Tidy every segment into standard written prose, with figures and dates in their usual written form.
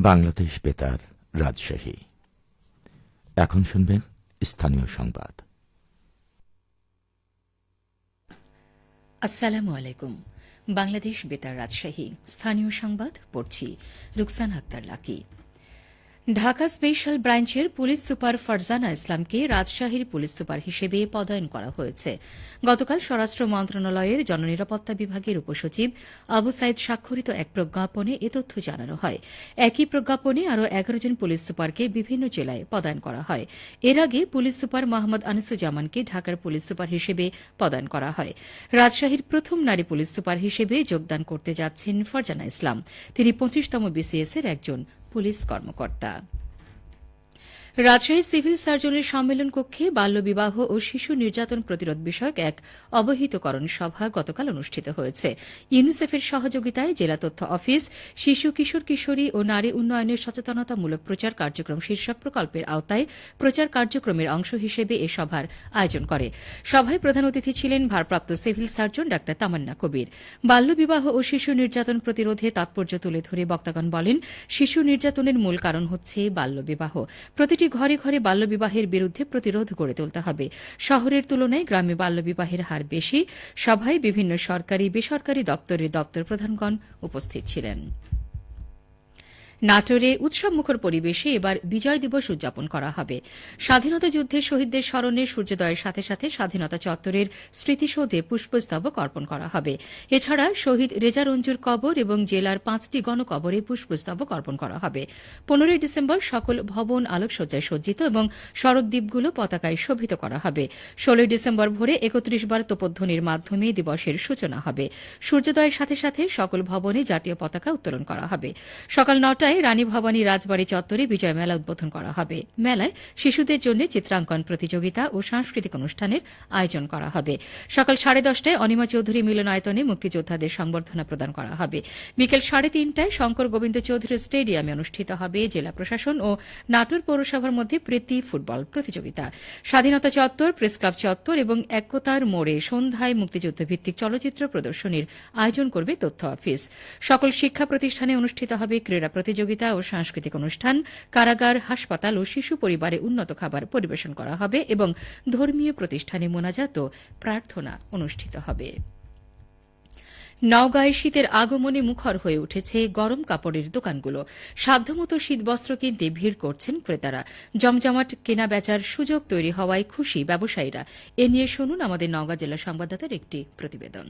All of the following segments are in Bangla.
বাংলাদেশ বেতার রাজশাহী। এখন শুনবেন স্থানীয় সংবাদ। আসসালামু আলাইকুম। বাংলাদেশ বেতার রাজশাহী স্থানীয় সংবাদ পড়ছি রুকসানা আক্তার লাকি। ঢাকা স্পেশাল ব্রাঞ্চের পুলিশ সুপার ফারজানা ইসলামকে রাজশাহীর পুলিশ সুপার হিসেবে পদায়ন করা হয়েছে। গতকাল স্বরাষ্ট্র মন্ত্রণালয়ের জননিরাপত্তা বিভাগের উপসচিব আবু সাইদ স্বাক্ষরিত এক প্রজ্ঞাপনে এ তথ্য জানানো হয়। একই প্রজ্ঞাপনে আরও 11 জন পুলিশ সুপারকে বিভিন্ন জেলায় পদায়ন করা হয়। এর আগে পুলিশ সুপার মোহাম্মদ আনিসুজ্জামানকে ঢাকার পুলিশ সুপার হিসেবে পদায়ন করা হয়। রাজশাহীর প্রথম নারী পুলিশ সুপার হিসেবে যোগদান করতে যাচ্ছেন ফারজানা ইসলাম। তিনি 25তম বিসিএস এর একজন পুলিশ কর্মকর্তা। রাজশাহী সিভিল সার্জনের সম্মেলন কক্ষে বাল্যবিবাহ ও শিশু নির্যাতন প্রতিরোধ বিষয়ক এক অবহিতকরণ সভা গতকাল অনুষ্ঠিত হয়েছে। ইউনিসেফের সহযোগিতায় জেলা তথ্য অফিস শিশু কিশোর কিশোরী ও নারী উন্নয়নের সচেতনতামূলক প্রচার কার্যক্রম শীর্ষক প্রকল্পের আওতায় প্রচার কার্যক্রমের অংশ হিসেবে এ সভার আয়োজন করে। সভায় প্রধান অতিথি ছিলেন ভারপ্রাপ্ত সিভিল সার্জন ডাঃ তামান্না কবির। বাল্যবিবাহ ও শিশু নির্যাতন প্রতিরোধে তাৎপর্য তুলে ধরে বক্তাগণ বলেন, শিশু নির্যাতনের মূল কারণ হচ্ছে বাল্যবিবাহ। প্রতিটি ঘরে ঘরে বাল্যবিবাহের বিরুদ্ধে প্রতিরোধ গড়ে তুলতে হবে। শহরের তুলনায় গ্রামে বাল্যবিবাহের হার বেশি। সভায় বিভিন্ন সরকারি বেসরকারি দপ্তরের দপ্তর প্রধানগণ উপস্থিত ছিলেন। নাটোরে উৎসবমুখর পরিবেশে এবার বিজয় দিবস উদযাপন করা হবে। স্বাধীনতা যুদ্ধের শহীদদের স্মরণে সূর্যোদয়ের সাথে সাথে স্বাধীনতা চত্বরের স্মৃতিসৌধে পুষ্পস্তবক অর্পণ করা হবে। এছাড়া শহীদ রেজা রঞ্জুর কবর এবং জেলার 5টি গণকবরে পুষ্পস্তবক অর্পণ করা হবে। 15 ডিসেম্বর সকল ভবন আলোকসজ্জায় সজ্জিত এবং সড়ক দ্বীপগুলো পতাকায় শোভিত করা হবে। 16 ডিসেম্বর ভোরে 31 বার তোপধ্বনির মাধ্যমে দিবসের সূচনা হবে। সূর্যোদয়ের সাথে সাথে সকল ভবনে জাতীয় পতাকা উত্তোলন করা হবে। সকাল 9টায় রানী ভবানী রাজবাড়ী চত্বরে বিজয় মেলা উদ্বোধন করা হবে। মেলায় শিশুদের জন্য চিত্রাঙ্কন প্রতিযোগিতা ও সাংস্কৃতিক অনুষ্ঠানের আয়োজন করা হবে। সকাল 10:30টায় অনিমা চৌধুরী মিলনায়তনে মুক্তিযোদ্ধাদের সংবর্ধনা প্রদান করা হবে। বিকেল 3:30টায় শঙ্কর গোবিন্দ চৌধুরী স্টেডিয়ামে অনুষ্ঠিত হবে জেলা প্রশাসন ও নাটোর পৌরসভার মধ্যে প্রীতি ফুটবল প্রতিযোগিতা। স্বাধীনতা চত্বর, প্রেসক্লাব চত্বর এবং একতার মোড়ে সন্ধ্যায় মুক্তিযুদ্ধ ভিত্তিক চলচ্চিত্র প্রদর্শনীর আয়োজন করবে তথ্য অফিস। সকল শিক্ষা প্রতিষ্ঠানে অনুষ্ঠিত হবে ক্রীড়া প্রতিযোগিতা ও সাংস্কৃতিক অনুষ্ঠান। কারাগার, হাসপাতাল ও শিশু পরিবারে উন্নত খাবার পরিবেশন করা হবে এবং ধর্মীয় প্রতিষ্ঠানে মোনাজাত ও প্রার্থনা অনুষ্ঠিত হবে। নওগাঁয় শীতের আগমনে মুখর হয়ে উঠেছে গরম কাপড়ের দোকানগুলো। সাধ্যমতো শীতবস্ত্র কিনতে ভিড় করছেন ক্রেতারা। জমজমাট কেনা বেচার সুযোগ তৈরি হওয়ায় খুশি ব্যবসায়ীরা। এ নিয়ে শুনুন আমাদের নওগাঁ জেলা সংবাদদাতার একটি প্রতিবেদন।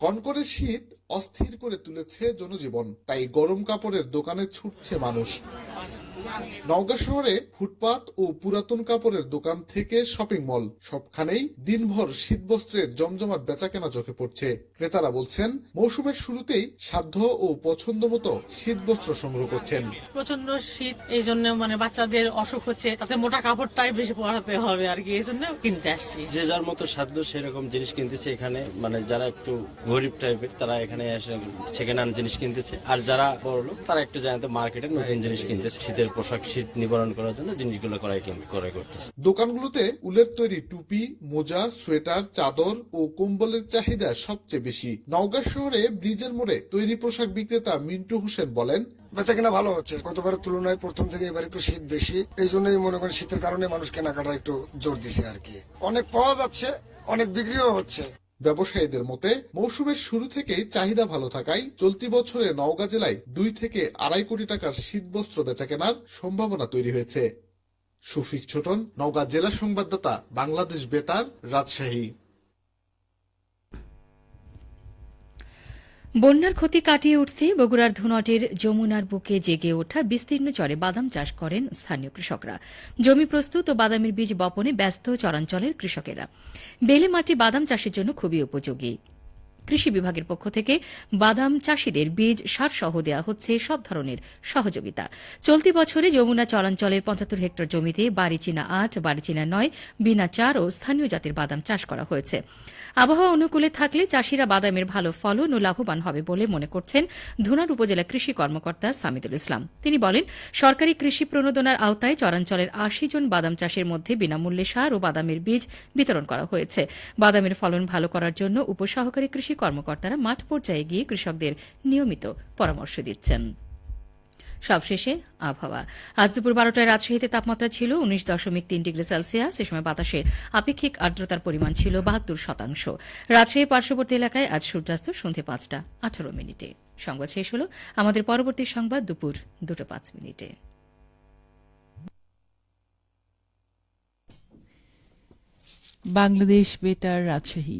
কনকনে শীত অস্থির করে তুলেছে জনজীবন, তাই গরম কাপড়ের দোকানে ছুটছে মানুষ। নওগাঁ শহরে ফুটপাত ও পুরাতন কাপড়ের দোকান থেকে শপিং মল সবখানেই দিনভর শীতবস্ত্রের জমজমাট বেচাকেনা চোখে পড়ছে। ক্রেতারা বলছেন, মৌসুমের শুরুতেই সাধ্য ও পছন্দ মতো শীতবস্ত্র সংগ্রহ করছেন। প্রচন্ড শীত, এই জন্য বাচ্চাদের অসুখ হচ্ছে, তাতে মোটা কাপড়টাই বেশি পরাতে হবে আর কি, এই জন্য কিনতে আসছি। যে যার মতো সাধ্য সেরকম জিনিস কিনতেছে এখানে। যারা একটু গরিব টাইপের তারা এখানে এসে সেকেন্ড হ্যান্ড জিনিস কিনতেছে, আর যারা বড়লোক তারা একটু জানতে মার্কেটে নতুন জিনিস কিনতেছে। শীতের পোশাক, শীত নিবারণ করার জন্য জিনিসগুলো ক্রয় করতেছে। দোকানগুলোতে উলের তৈরি টুপি, মোজা, সোয়েটার, চাদর ও কম্বলের চাহিদা সবচেয়ে বেশি। নওগাঁ শহরে ব্রিজের মোড়ে তৈরি পোশাক বিক্রেতা মিন্টু হোসেন বলেন, বেচা কেনা ভালো হচ্ছে। গতবারের তুলনায় প্রথম থেকে এবার একটু শীত বেশি, এই জন্যই মনে করেন শীতের কারণে মানুষ কেনাকাটা একটু জোর দিছে আর কি। অনেক পাওয়া যাচ্ছে, অনেক বিক্রিও হচ্ছে। ব্যবসায়ীদের মতে মৌসুমের শুরু থেকেই চাহিদা ভালো থাকায় চলতি বছরে নওগাঁ জেলায় 2 থেকে 2.5 কোটি টাকার শীতবস্ত্র বেচাকেনার সম্ভাবনা তৈরি হয়েছে। শফিক ছোটন, নওগাঁ জেলা সংবাদদাতা, বাংলাদেশ বেতার, রাজশাহী। বন্যার ক্ষতি কাটিয়ে উঠতে বগুড়ার ধুনটের যমুনার বুকে জেগে ওঠা বিস্তীর্ণ চরে বাদাম চাষ করেন স্থানীয় কৃষকরা। জমি প্রস্তুত ও বাদামের বীজ বপনে ব্যস্ত চরাঞ্চলের কৃষকেরা। বেলে মাটি বাদাম চাষের জন্য খুবই উপযোগী। কৃষি বিভাগের পক্ষ থেকে বাদাম চাষীদের বীজ সার সহ দেওয়া হচ্ছে সব ধরনের সহযোগিতা। চলতি বছরে যমুনা চরাঞ্চলের 75 হেক্টর জমিতে বাড়িচিনা 8, বাড়িচিনা 9, বিনা 4 ও স্থানীয় জাতের বাদাম চাষ করা হয়েছে। আবহাওয়া অনুকূলে থাকলে চাষীরা বাদামের ভালো ফলন ও লাভবান হবে বলে মনে করছেন ধুনার উপজেলা কৃষি কর্মকর্তা সামিদুল ইসলাম। তিনি বলেন, সরকারি কৃষি প্রণোদনার আওতায় চরাঞ্চলের 80 জন বাদাম চাষের মধ্যে বিনামূল্যে সার ও বাদামের বীজ বিতরণ করা হয়েছে। বাদামের ফলন ভালো করার জন্য উপসহকারী কৃষি কর্মকর্তারা মাঠ পর্যায়ে গিয়ে কৃষকদের নিয়মিত পরামর্শ দিচ্ছেন। সবশেষে আবহাওয়া। আজ দুপুর 12টায় রাজশাহীতে তাপমাত্রা ছিল 19.3 ডিগ্রি সেলসিয়াস। এ সময় বাতাসে আপেক্ষিক আর্দ্রতার পরিমাণ ছিল 72%। রাজশাহীর পার্শ্ববর্তী এলাকায় আজ সূর্যাস্ত সন্ধ্যে 5টা18 সংবাদ শেষ হল। আমাদের পরবর্তী সংবাদ দুপুর 2:05। বাংলাদেশ বেতার রাজশাহী।